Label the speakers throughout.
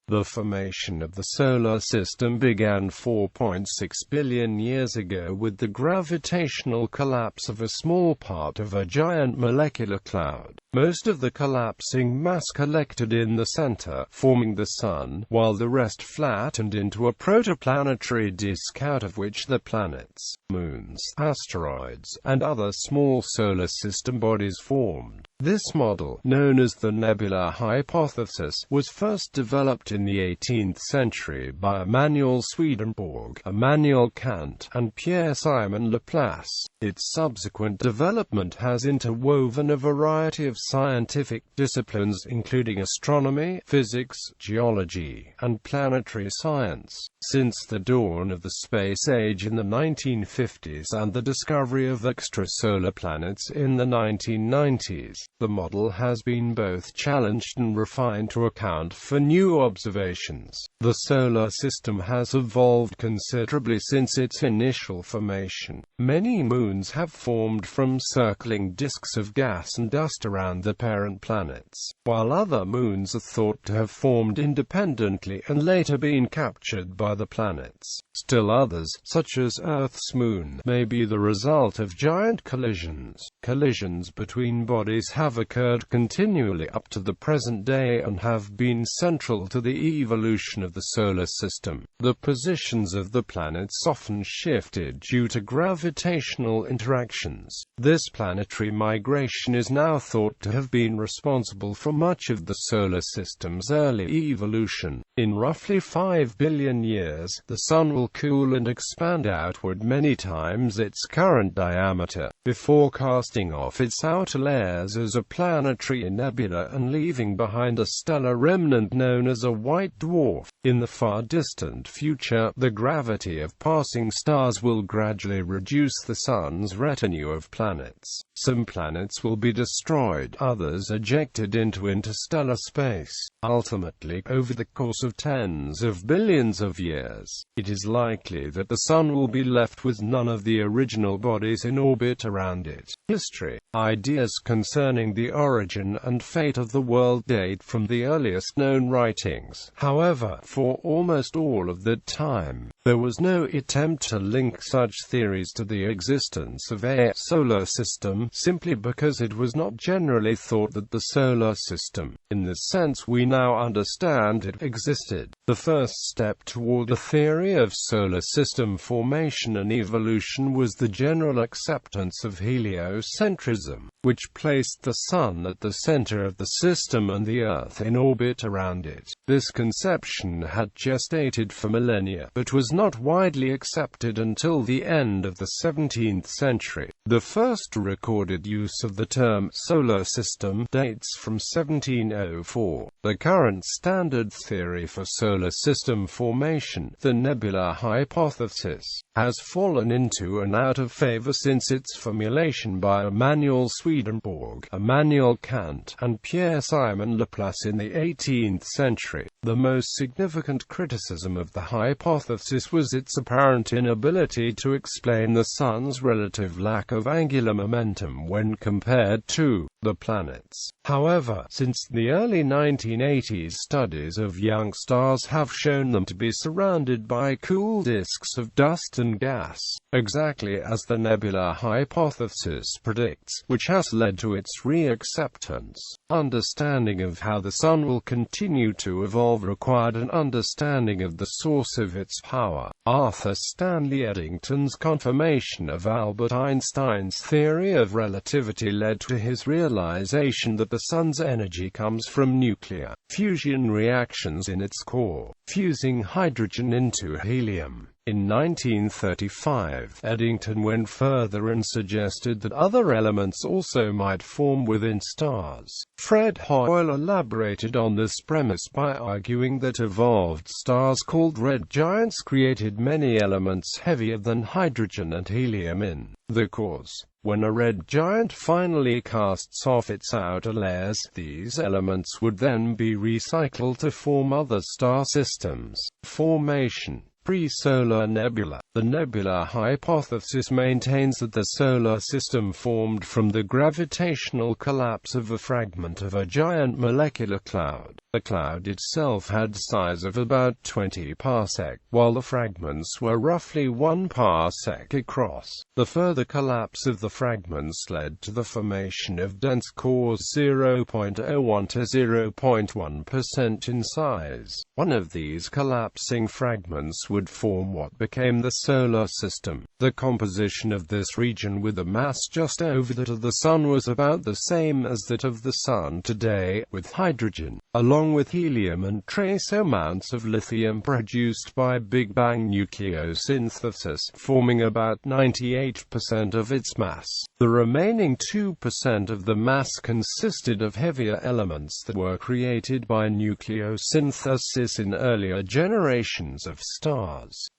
Speaker 1: The formation of the Solar System began 4.6 billion years ago with the gravitational collapse of a small part of a giant molecular cloud. Most of the collapsing mass collected in the center, forming the Sun, while the rest flattened into a protoplanetary disk out of which the planets, moons, asteroids, and other small solar system bodies formed. This model, known as the nebular hypothesis, was first developed in the 18th century by Emanuel Swedenborg, Immanuel Kant, and Pierre-Simon Laplace. Its subsequent development has interwoven a variety of scientific disciplines including astronomy, physics, geology, and planetary science. Since the dawn of the space age in the 1950s and the discovery of extrasolar planets in the 1990s, the model has been both challenged and refined to account for new observations. The Solar System has evolved considerably since its initial formation. Many moons have formed from circling disks of gas and dust around the parent planets, while other moons are thought to have formed independently and later been captured by the planets. Still others, such as Earth's moon, may be the result of giant collisions. Collisions between bodies have occurred continually up to the present day and have been central to the evolution of the Solar System. The positions of the planets often shifted due to gravitational interactions. This planetary migration is now thought to have been responsible for much of the Solar System's early evolution. In roughly 5 billion years, the Sun will cool and expand outward many times its current diameter, before casting off its outer layers as a planetary nebula and leaving behind a stellar remnant known as a white dwarf. In the far distant future, the gravity of passing stars will gradually reduce the Sun's retinue of planets. Some planets will be destroyed, others ejected into interstellar space. Ultimately, over the course of tens of billions of years, it is likely that the Sun will be left with none of the original bodies in orbit around it. History. Ideas concerning the origin and fate of the world date from the earliest known writings. However, for almost all of that time, there was no attempt to link such theories to the existence of a solar system, simply because it was not generally thought that the solar system, in the sense we now understand it, existed. The first step toward a theory of solar system formation and evolution was the general acceptance of heliocentrism, which placed the Sun at the center of the system and the Earth in orbit around it. This conception had gestated for millennia, but was not widely accepted until the end of the 17th century. The first recorded use of the term solar system dates from 1704. The current standard theory for solar system formation, the nebular hypothesis, has fallen into and out of favor since its formulation by Emanuel Swedenborg, Immanuel Kant, and Pierre-Simon Laplace in the 18th century. The most significant criticism of the hypothesis was its apparent inability to explain the Sun's relative lack of angular momentum when compared to the planets. However, since the early 1980s, studies of young stars have shown them to be surrounded by cool disks of dust and gas, exactly as the nebular hypothesis predicts, which has led to its re-acceptance. Understanding of how the Sun will continue to evolve required an understanding of the source of its power. Arthur Stanley Eddington's confirmation of Albert Einstein's theory of relativity led to his realization that the Sun's energy comes from nuclear fusion reactions in its core, fusing hydrogen into helium. In 1935, Eddington went further and suggested that other elements also might form within stars. Fred Hoyle elaborated on this premise by arguing that evolved stars called red giants created many elements heavier than hydrogen and helium in the cores. When a red giant finally casts off its outer layers, these elements would then be recycled to form other star systems. Formation. Pre-solar nebula. The nebula hypothesis maintains that the solar system formed from the gravitational collapse of a fragment of a giant molecular cloud. The cloud itself had size of about 20 parsec, while the fragments were roughly 1 parsec across. The further collapse of the fragments led to the formation of dense cores 0.01 to 0.1% in size. One of these collapsing fragments would form what became the solar system. The composition of this region, with a mass just over that of the Sun, was about the same as that of the Sun today, with hydrogen, along with helium and trace amounts of lithium produced by Big Bang nucleosynthesis, forming about 98% of its mass. The remaining 2% of the mass consisted of heavier elements that were created by nucleosynthesis in earlier generations of stars.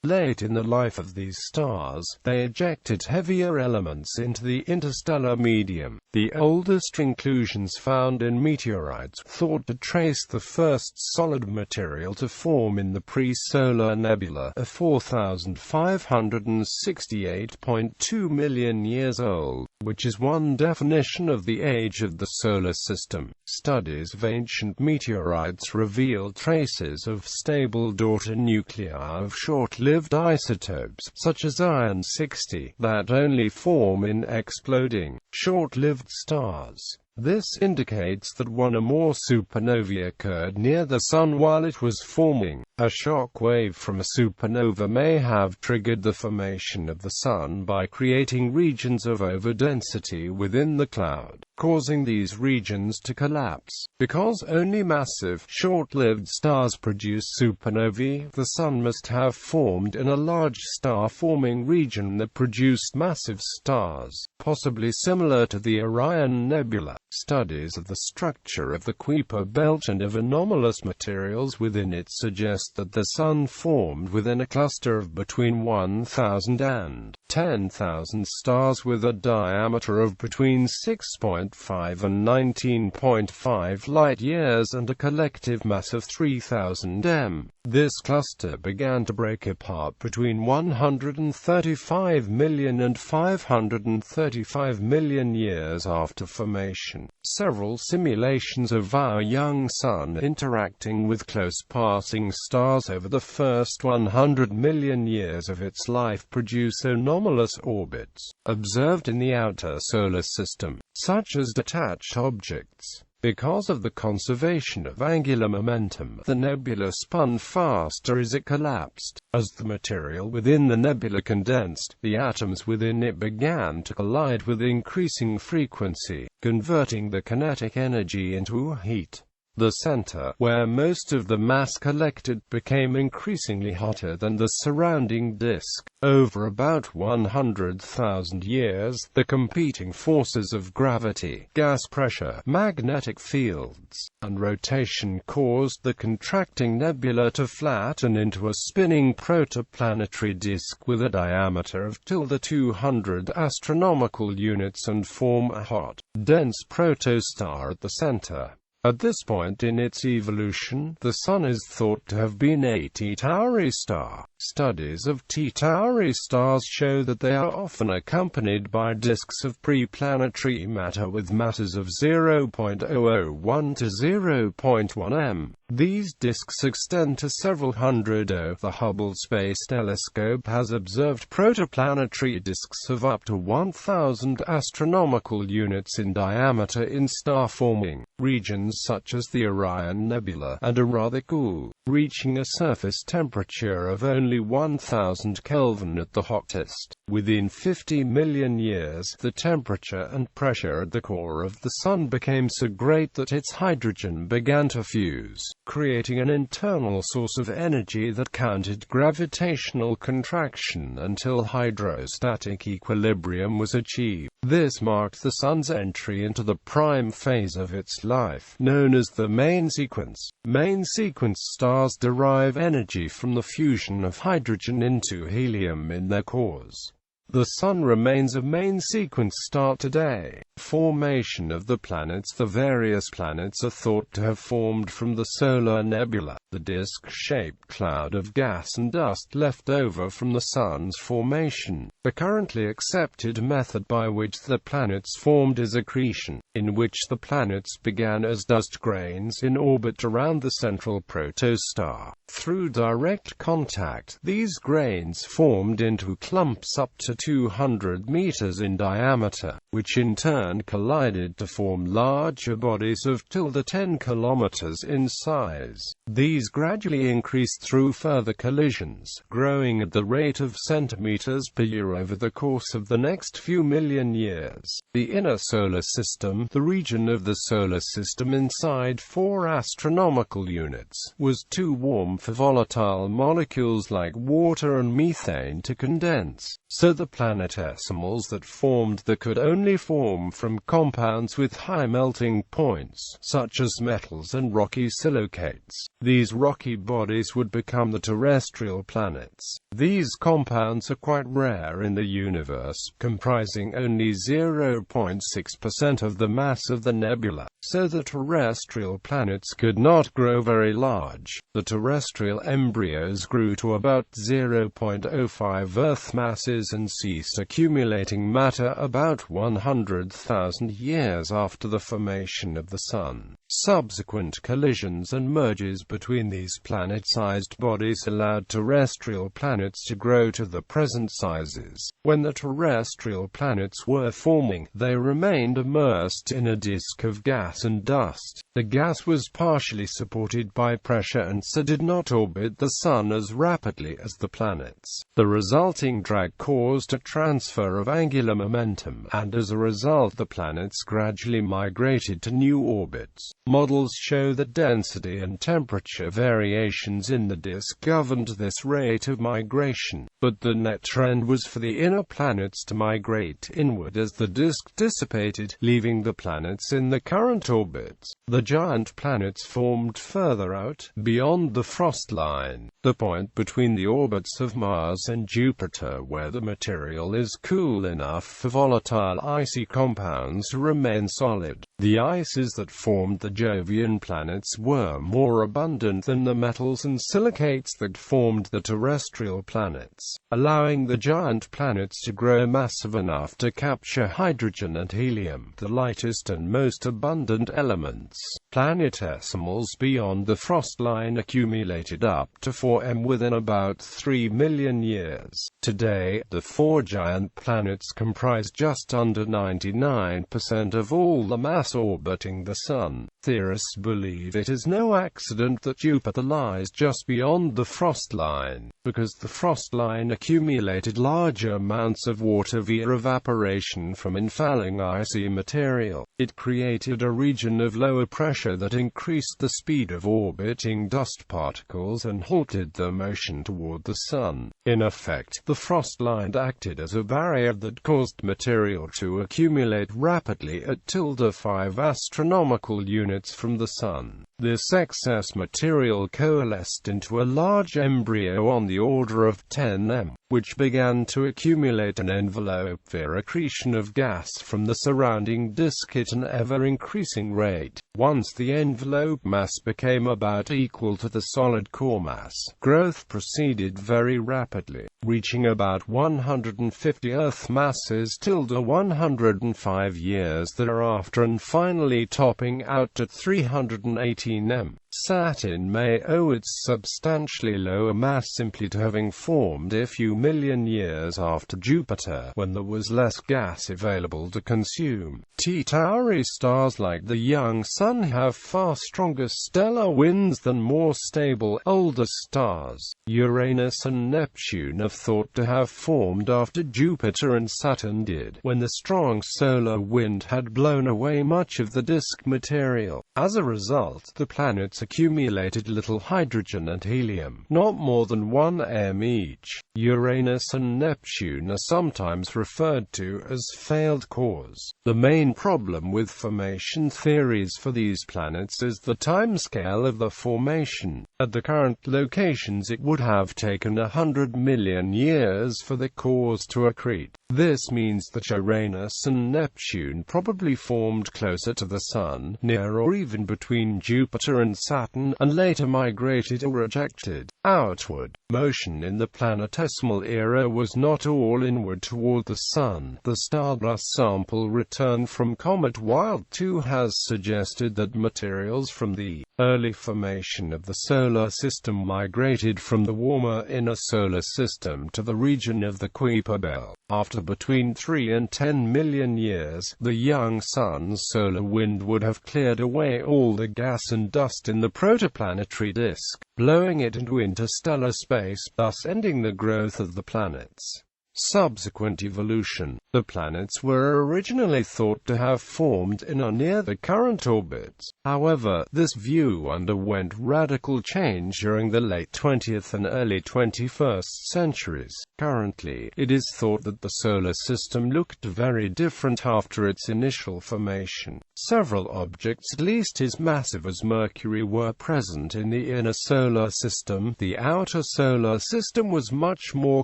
Speaker 1: Late in the life of these stars, they ejected heavier elements into the interstellar medium. The oldest inclusions found in meteorites, thought to trace the first solid material to form in the pre-solar nebula, are 4,568.2 million years old, which is one definition of the age of the solar system. Studies of ancient meteorites reveal traces of stable daughter nuclei of short-lived isotopes, such as iron-60, that only form in exploding, short-lived stars. This indicates that one or more supernovae occurred near the Sun while it was forming. A shock wave from a supernova may have triggered the formation of the Sun by creating regions of overdensity within the cloud, causing these regions to collapse. Because only massive, short-lived stars produce supernovae, the Sun must have formed in a large star-forming region that produced massive stars, possibly similar to the Orion Nebula. Studies of the structure of the Kuiper belt and of anomalous materials within it suggest that the Sun formed within a cluster of between 1,000 and 10,000 stars with a diameter of between 6.5 and 19.5 light-years and a collective mass of 3,000 m. This cluster began to break apart between 135 million and 535 million years after formation. Several simulations of our young Sun interacting with close-passing stars over the first 100 million years of its life produce anomalous orbits, observed in the outer solar system, such as detached objects. Because of the conservation of angular momentum, the nebula spun faster as it collapsed. As the material within the nebula condensed, the atoms within it began to collide with increasing frequency, converting the kinetic energy into heat. The center, where most of the mass collected, became increasingly hotter than the surrounding disk. Over about 100,000 years, the competing forces of gravity, gas pressure, magnetic fields, and rotation caused the contracting nebula to flatten into a spinning protoplanetary disk with a diameter of 200 astronomical units and form a hot, dense protostar at the center. At this point in its evolution, the Sun is thought to have been a T Tauri star. Studies of T Tauri stars show that they are often accompanied by disks of preplanetary matter with masses of 0.001 to 0.1 m. These disks extend to several hundred O. The Hubble Space Telescope has observed protoplanetary disks of up to 1,000 astronomical units in diameter in star-forming regions such as the Orion Nebula, and are rather cool, reaching a surface temperature of only 1,000 Kelvin at the hottest. Within 50 million years, the temperature and pressure at the core of the Sun became so great that its hydrogen began to fuse, creating an internal source of energy that countered gravitational contraction until hydrostatic equilibrium was achieved. This marked the Sun's entry into the prime phase of its life, known as the main sequence. Main sequence stars derive energy from the fusion of hydrogen into helium in their cores. The Sun remains a main sequence star today. Formation of the planets. The various planets are thought to have formed from the solar nebula, the disk-shaped cloud of gas and dust left over from the Sun's formation. The currently accepted method by which the planets formed is accretion, in which the planets began as dust grains in orbit around the central protostar. Through direct contact, these grains formed into clumps up to 200 meters in diameter, which in turn collided to form larger bodies of till 10 kilometers in size. These gradually increased through further collisions, growing at the rate of centimeters per year over the course of the next few million years. The inner solar system, the region of the solar system inside 4 astronomical units, was too warm for volatile molecules like water and methane to condense, so the planetesimals that formed could only form from compounds with high melting points, such as metals and rocky silicates. These rocky bodies would become the terrestrial planets. These compounds are quite rare in the universe, comprising only 0.6% of the mass of the nebula, so the terrestrial planets could not grow very large. The terrestrial embryos grew to about 0.05 Earth masses and ceased accumulating matter about 100,000 years after the formation of the Sun. Subsequent collisions and mergers between these planet-sized bodies allowed terrestrial planets to grow to the present sizes. When the terrestrial planets were forming, they remained immersed in a disk of gas and dust. The gas was partially supported by pressure and so did not orbit the Sun as rapidly as the planets. The resulting drag caused a transfer of angular momentum, and as a result the planets gradually migrated to new orbits. Models show that density and temperature variations in the disk governed this rate of migration, but the net trend was for the inner planets to migrate inward as the disk dissipated, leaving the planets in the current orbits. The giant planets formed further out, beyond the frost line, the point between the orbits of Mars and Jupiter where the material is cool enough for volatile icy compounds to remain solid. The ices that formed the Jovian planets were more abundant than the metals and silicates that formed the terrestrial planets, allowing the giant planets to grow massive enough to capture hydrogen and helium, the lightest and most abundant elements. Planetesimals beyond the frost line accumulated up to 4M within about 3 million years. Today, the 4 giant planets comprise just under 99% of all the mass orbiting the Sun. Theorists believe it is no accident that Jupiter lies just beyond the frost line, because the frost line accumulated large amounts of water via evaporation from infalling icy material. It created a region of lower pressure that increased the speed of orbiting dust particles and halted their motion toward the Sun. In effect, the frost line acted as a barrier that caused material to accumulate rapidly at 5 astronomical units from the Sun. This excess material coalesced into a large embryo on the order of 10 m, which began to accumulate and envelope via accretion of gas from the surrounding disk at an ever-increasing rate. Once the envelope mass became about equal to the solid core mass, growth proceeded very rapidly, reaching about 150 Earth masses till 105 years thereafter and finally topping out at 318 m. Saturn may owe its substantially lower mass simply to having formed a few million years after Jupiter, when there was less gas available to consume. T-Tauri stars like the young Sun have far stronger stellar winds than more stable, older stars. Uranus and Neptune are thought to have formed after Jupiter and Saturn did, when the strong solar wind had blown away much of the disk material. As a result, the planets accumulated little hydrogen and helium, not more than 1 m each. Uranus and Neptune are sometimes referred to as failed cores. The main problem with formation theories for these planets is the timescale of the formation. At the current locations, it would have taken 100 million years for the cores to accrete. This means that Uranus and Neptune probably formed closer to the Sun, near or even between Jupiter and Saturn, and later migrated or ejected outward. Motion in the planetesimal era was not all inward toward the Sun. The stardust sample returned from comet Wild 2 has suggested that materials from the early formation of the Solar System migrated from the warmer inner Solar System to the region of the Kuiper Belt. After between 3 and 10 million years, the young Sun's solar wind would have cleared away all the gas and dust in the protoplanetary disk, blowing it into interstellar space, thus ending the growth of the planets. Subsequent evolution. The planets were originally thought to have formed in or near the current orbits. However, this view underwent radical change during the late 20th and early 21st centuries. Currently, it is thought that the Solar System looked very different after its initial formation. Several objects at least as massive as Mercury were present in the inner Solar System. The outer Solar System was much more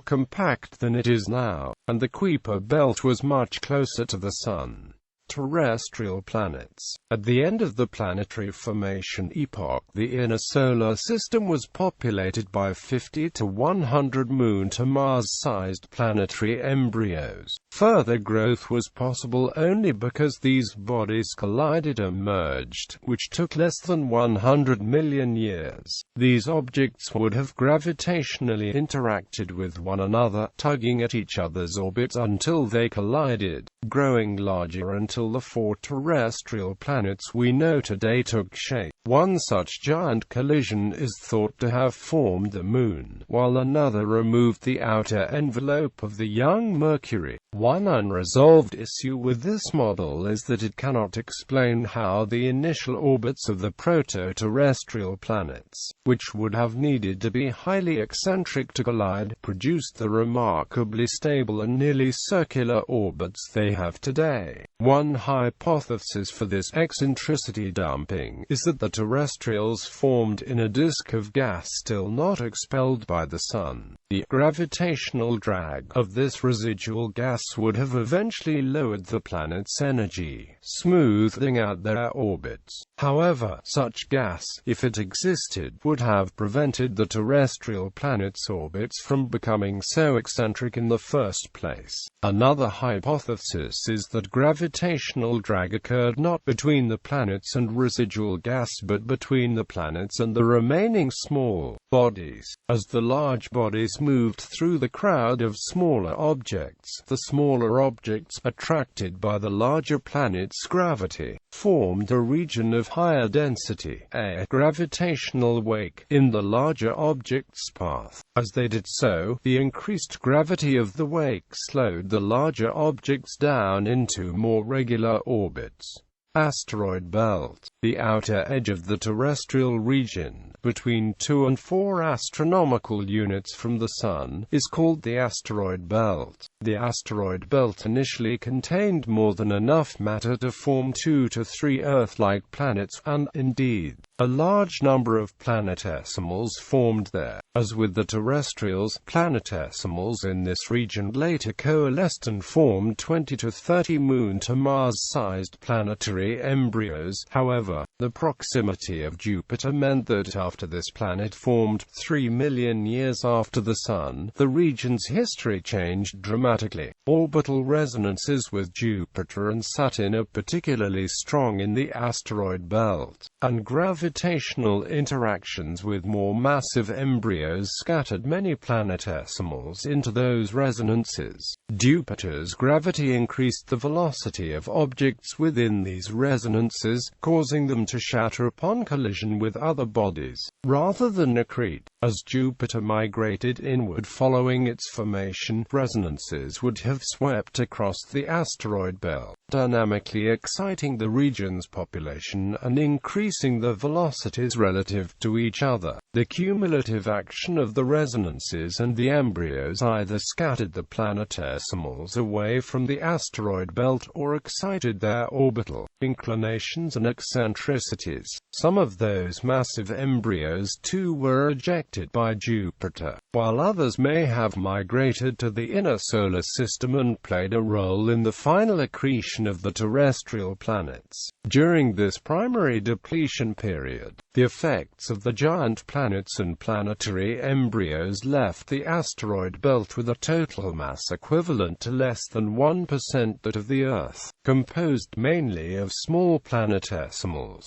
Speaker 1: compact than it is now, and the Kuiper Belt was much closer to the Sun. Terrestrial planets. At the end of the planetary formation epoch, the inner Solar System was populated by 50 to 100 Moon to Mars-sized planetary embryos. Further growth was possible only because these bodies collided or merged, which took less than 100 million years. These objects would have gravitationally interacted with one another, tugging at each other's orbits until they collided, growing larger until the 4 terrestrial planets we know today took shape. One such giant collision is thought to have formed the Moon, while another removed the outer envelope of the young Mercury. One unresolved issue with this model is that it cannot explain how the initial orbits of the proto-terrestrial planets, which would have needed to be highly eccentric to collide, produced the remarkably stable and nearly circular orbits they have today. One hypothesis for this eccentricity dumping is that the terrestrials formed in a disk of gas still not expelled by the Sun. The gravitational drag of this residual gas would have eventually lowered the planet's energy, smoothing out their orbits. However, such gas, if it existed, would have prevented the terrestrial planets' orbits from becoming so eccentric in the first place. Another hypothesis is that gravitational drag occurred not between the planets and residual gas but between the planets and the remaining small bodies. As the large bodies moved through the crowd of smaller objects, the smaller objects, attracted by the larger planet's gravity, formed a region of higher density, a gravitational wake, in the larger object's path. As they did so, the increased gravity of the wake slowed the larger objects down into more regular orbits. Asteroid belt. The outer edge of the terrestrial region, between 2 and 4 astronomical units from the Sun, is called the asteroid belt. The asteroid belt initially contained more than enough matter to form 2 to 3 Earth-like planets, and, indeed, a large number of planetesimals formed there. As with the terrestrials, planetesimals in this region later coalesced and formed 20 to 30 Moon to Mars-sized planetary embryos. However, the proximity of Jupiter meant that after this planet formed, 3 million years after the Sun, the region's history changed dramatically. Orbital resonances with Jupiter and Saturn are particularly strong in the asteroid belt, and gravitational interactions with more massive embryos scattered many planetesimals into those resonances. Jupiter's gravity increased the velocity of objects within these resonances, causing them to shatter upon collision with other bodies, rather than accrete. As Jupiter migrated inward following its formation, resonances would have swept across the asteroid belt, dynamically exciting the region's population and increasing the velocities relative to each other. The cumulative action of the resonances and the embryos either scattered the planetesimals away from the asteroid belt or excited their orbital inclinations and eccentricities. Some of those massive embryos too were ejected by Jupiter, while others may have migrated to the inner solar system and played a role in the final accretion of the terrestrial planets. During this primary depletion period, the effects of the giant planets and planetary embryos left the asteroid belt with a total mass equivalent to less than 1% that of the Earth, composed mainly of small planetesimals.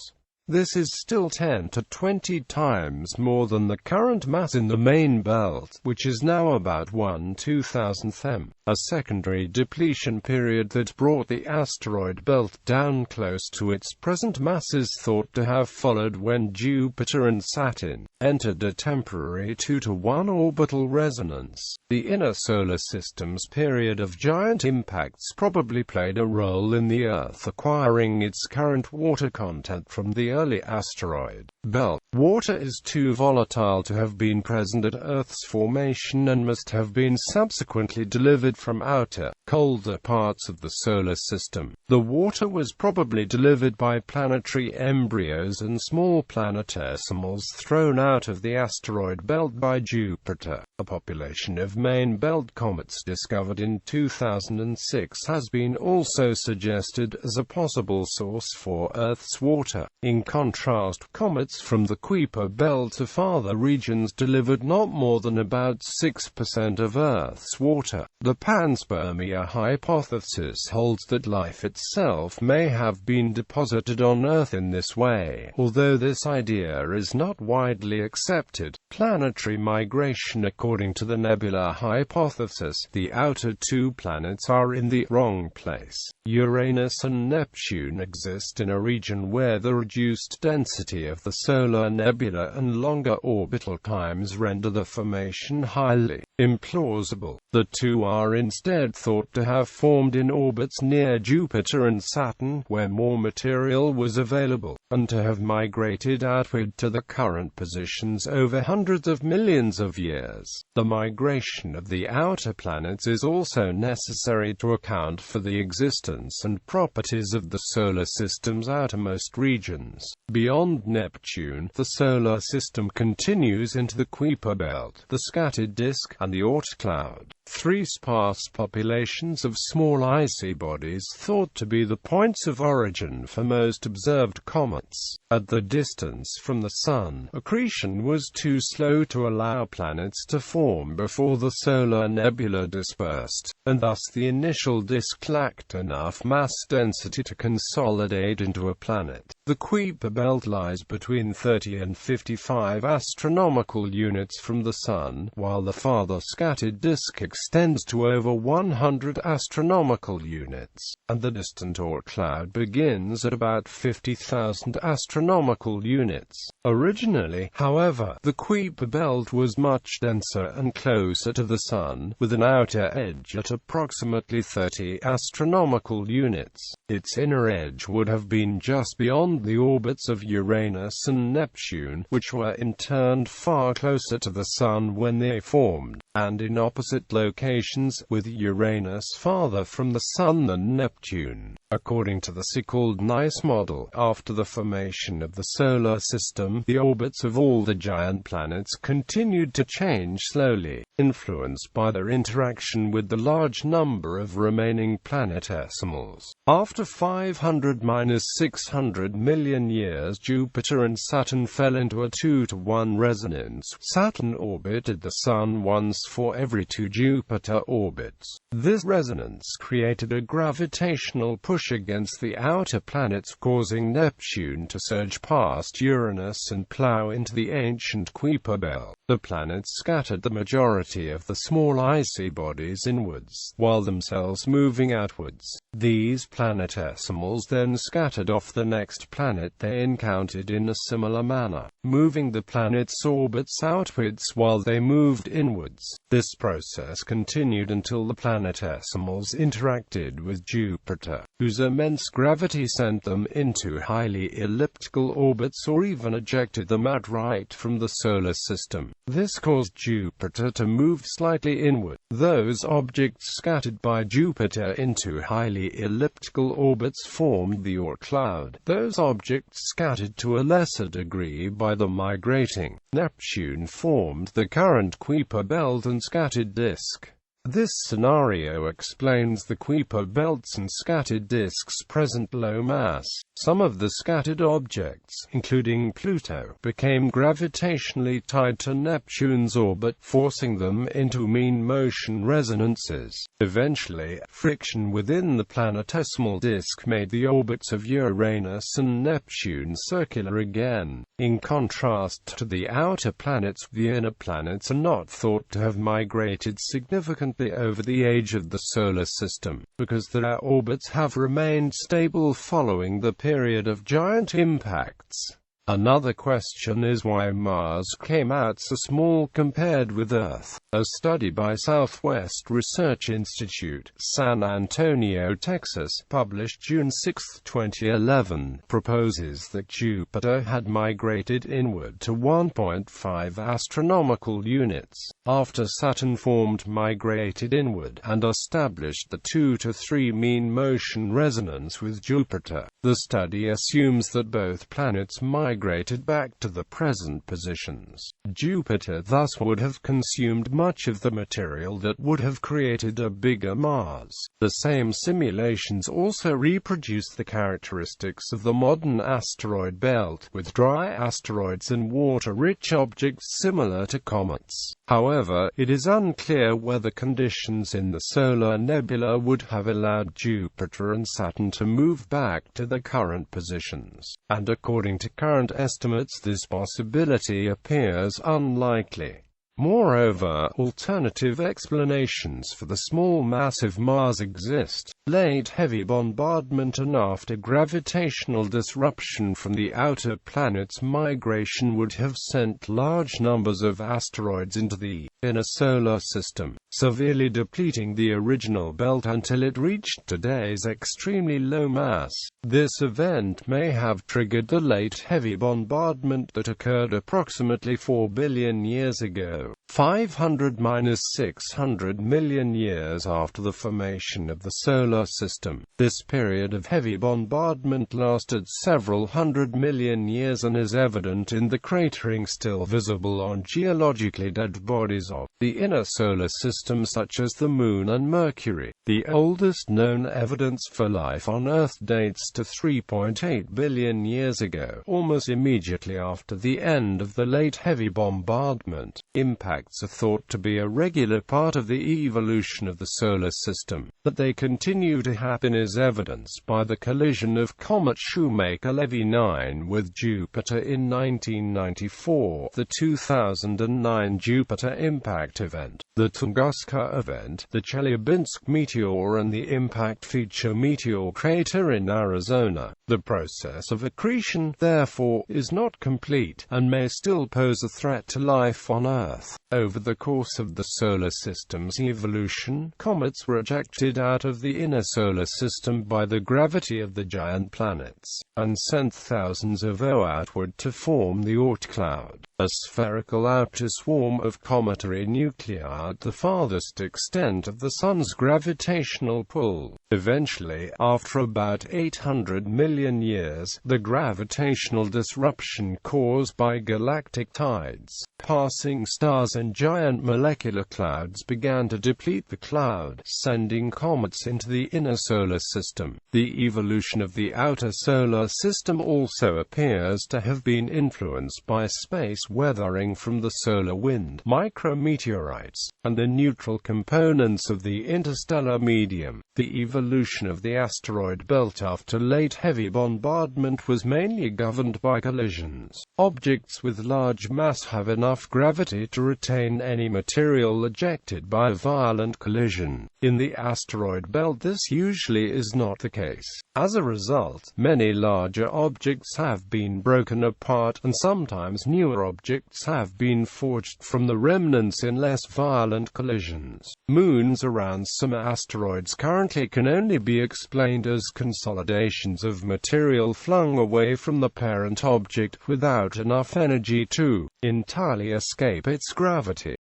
Speaker 1: This is still 10 to 20 times more than the current mass in the main belt, which is now about 1/2000th m. A secondary depletion period that brought the asteroid belt down close to its present mass is thought to have followed when Jupiter and Saturn entered a temporary 2-to-1 orbital resonance. The inner solar system's period of giant impacts probably played a role in the Earth acquiring its current water content from the early asteroid belt. Water is too volatile to have been present at Earth's formation and must have been subsequently delivered from outer, colder parts of the solar system. The water was probably delivered by planetary embryos and small planetesimals thrown out of the asteroid belt by Jupiter. A population of main belt comets discovered in 2006 has been also suggested as a possible source for Earth's water. In contrast, comets from the Kuiper belt to farther regions delivered not more than about 6% of Earth's water. The panspermia hypothesis holds that life itself may have been deposited on Earth in this way, although this idea is not widely accepted. Planetary migration. According to the nebular hypothesis, the outer two planets are in the wrong place. Uranus and Neptune exist in a region where the reduced density of the solar nebula and longer orbital times render the formation highly implausible. The two are instead thought to have formed in orbits near Jupiter and Saturn, where more material was available, and to have migrated outward to the current positions over hundreds of millions of years. The migration of the outer planets is also necessary to account for the existence and properties of the solar system's outermost regions. Beyond Neptune, the solar system continues into the Kuiper belt, the scattered disk, and the Oort cloud. Three sparse populations of small icy bodies thought to be the points of origin for most observed comets. At the distance from the Sun, accretion was too slow to allow planets to form before the solar nebula dispersed, and thus the initial disk lacked enough mass density to consolidate into a planet. The Kuiper belt lies between 30 and 55 astronomical units from the Sun, while the farther scattered disk extends to over 100 astronomical units, and the distant Oort cloud begins at about 50,000 astronomical units. Originally, however, the Kuiper belt was much denser and closer to the Sun, with an outer edge at approximately 30 astronomical units. Its inner edge would have been just beyond the orbits of Uranus and Neptune, which were in turn far closer to the Sun when they formed, and in opposite locations, with Uranus farther from the Sun than Neptune. According to the so-called nice model, after the formation of the solar system, the orbits of all the giant planets continued to change slowly, influenced by their interaction with the large number of remaining planetesimals. After 500–600 million years, Jupiter and Saturn fell into a 2-to-1 resonance. Saturn orbited the Sun once for every 2 Jupiter orbits. This resonance created a gravitational push against the outer planets, causing Neptune to surge past Uranus and plow into the ancient Kuiper belt. The planets scattered the majority of the small icy bodies inwards, while themselves moving outwards. These planetesimals then scattered off the next planet they encountered in a similar manner. moving the planet's orbits outwards while they moved inwards. This process continued until the planetesimals interacted with Jupiter, whose immense gravity sent them into highly elliptical orbits or even ejected them outright from the solar system. This caused Jupiter to move slightly inward. Those objects scattered by Jupiter into highly elliptical orbits formed the Oort cloud. Those objects scattered to a lesser degree by the migrating Neptune formed the current Kuiper belt and scattered disk. This scenario explains the Kuiper belts and scattered disks' present low mass. Some of the scattered objects, including Pluto, became gravitationally tied to Neptune's orbit, forcing them into mean motion resonances. Eventually, friction within the planetesimal disk made the orbits of Uranus and Neptune circular again. In contrast to the outer planets, the inner planets are not thought to have migrated significantly over the age of the solar system, because their orbits have remained stable following the period of giant impacts. Another question is why Mars came out so small compared with Earth. A study by Southwest Research Institute, San Antonio, Texas, published June 6, 2011, proposes that Jupiter had migrated inward to 1.5 astronomical units, after Saturn formed migrated inward, and established the 2 to 3 mean motion resonance with Jupiter. The study assumes that both planets migrated back to the present positions. Jupiter thus would have consumed much of the material that would have created a bigger Mars. The same simulations also reproduce the characteristics of the modern asteroid belt, with dry asteroids and water-rich objects similar to comets. However, it is unclear whether conditions in the solar nebula would have allowed Jupiter and Saturn to move back to the current positions, and according to current estimates this possibility appears unlikely. Moreover, alternative explanations for the small mass of Mars exist. Late heavy bombardment and after gravitational disruption from the outer planets, migration would have sent large numbers of asteroids into the inner solar system, severely depleting the original belt until it reached today's extremely low mass. This event may have triggered the late heavy bombardment that occurred approximately 4 billion years ago, 500–600 million years after the formation of the solar system. This period of heavy bombardment lasted several hundred million years and is evident in the cratering still visible on geologically dead bodies of the inner solar system such as the Moon and Mercury. The oldest known evidence for life on Earth dates to 3.8 billion years ago, almost immediately after the end of the late heavy bombardment. Impacts are thought to be a regular part of the evolution of the solar system. That they continue to happen is evidenced by the collision of comet Shoemaker-Levy 9 with Jupiter in 1994, the 2009 Jupiter impact event, the Tunguska event, the Chelyabinsk meteor and the impact feature meteor crater in Arizona. The process of accretion, therefore, is not complete, and may still pose a threat to life on Earth. Over the course of the solar system's evolution, comets were ejected out of the inner solar system by the gravity of the giant planets, and sent thousands of outward to form the Oort cloud, a spherical outer swarm of cometary nuclei at the farthest extent of the Sun's gravitational pull. Eventually, after about 800 million years, the gravitational disruption caused by galactic tides, passing stars and giant molecular clouds began to deplete the cloud, sending comets into the inner solar system. The evolution of the outer solar system also appears to have been influenced by space weathering from the solar wind, micrometeorites, and the neutral components of the interstellar medium. The evolution of the asteroid belt after late heavy bombardment was mainly governed by collisions. Objects with large mass have enough gravity to retain retain any material ejected by a violent collision. In the asteroid belt, this usually is not the case. As a result, many larger objects have been broken apart, and sometimes newer objects have been forged from the remnants in less violent collisions. Moons around some asteroids currently can only be explained as consolidations of material flung away from the parent object, without enough energy to entirely escape its gravity.